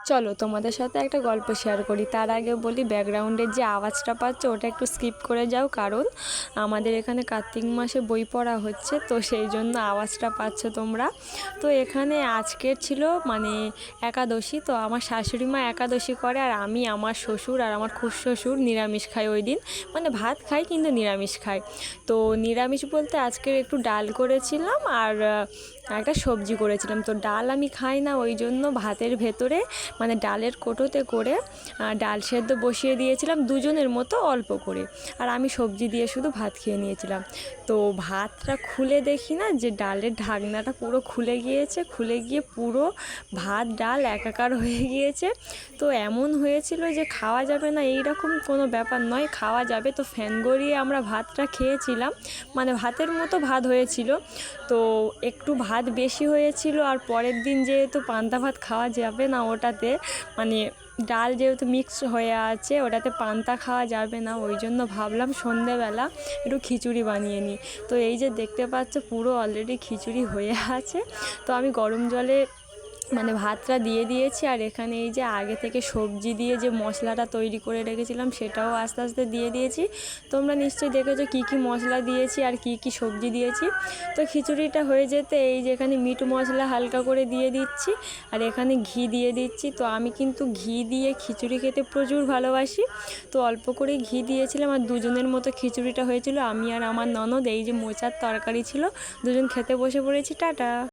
চলো তোমাদের সাথে একটা গল্প শেয়ার করি। তার আগে বলি, ব্যাকগ্রাউন্ডের যে আওয়াজটা পাচ্ছ ওটা একটু স্কিপ করে যাও, কারণ আমাদের এখানে কার্তিক মাসে বই পড়া হচ্ছে, তো সেই জন্য আওয়াজটা পাচ্ছ তোমরা। তো এখানে আজকের ছিল মানে একাদশী, তো আমার শাশুড়ি মা একাদশী করে, আর আমি, আমার শ্বশুর আর আমার খুড়শ্বশুর নিরামিষ খাই ওই দিন, মানে ভাত খাই কিন্তু নিরামিষ খাই। তো নিরামিষ বলতে আজকের একটু ডাল করেছিলাম আর একটা সবজি করেছিলাম। তো ডাল আমি খাই না, ওই জন্য ভাতের ভেতরে মানে ডালের কোটোতে করে ডাল সেদ্ধ বসিয়ে দিয়েছিলাম দুজনের মতো অল্প করে, আর আমি সবজি দিয়ে শুধু ভাত খেয়ে নিয়েছিলাম। তো ভাতটা খুলে দেখি না যে ডালের ঢাকনাটা পুরো খুলে গিয়েছে, খুলে গিয়ে পুরো ভাত ডাল একাকার হয়ে গিয়েছে। তো এমন হয়েছিল যে খাওয়া যাবে না এই রকম কোনো ব্যাপার নয়, খাওয়া যাবে। তো ফ্যান গড়িয়ে আমরা ভাতটা খেয়েছিলাম, মানে ভাতের মতো ভাত হয়েছিল। তো একটু ভাত বেশি হয়েছিল, আর পরের দিন যেহেতু পান্তা ভাত খাওয়া যাবে না ওটাতে, মানে ডাল যেহেতু মিক্স হয়ে আছে ওটাতে পান্তা খাওয়া যাবে না, ওই জন্য ভাবলাম সন্ধেবেলা একটু খিচুড়ি বানিয়ে নিই। তো এই যে দেখতে পাচ্ছ পুরো অলরেডি খিচুড়ি হয়ে আছে। তো আমি গরম জলে মানে ভাতটা দিয়ে দিয়েছি, আর এখানে এই যে আগে থেকে সবজি দিয়ে যে মশলাটা তৈরি করে রেখেছিলাম সেটাও আস্তে আস্তে দিয়ে দিয়েছি। তোমরা নিশ্চয়ই দেখেছো কী কী মশলা দিয়েছি আর কী কী সবজি দিয়েছি। তো খিচুড়িটা হয়ে যেতে এই যে এখানে মিট মশলা হালকা করে দিয়ে দিচ্ছি, আর এখানে ঘি দিয়ে দিচ্ছি। তো আমি কিন্তু ঘি দিয়ে খিচুড়ি খেতে প্রচুর ভালোবাসি, তো অল্প করে ঘি দিয়েছিলাম, আর দুজনের মতো খিচুড়িটা হয়েছিল। আমি আর আমার ননদ, এই যে মোচার তরকারি ছিল, দুজন খেতে বসে পড়েছি। টাটা।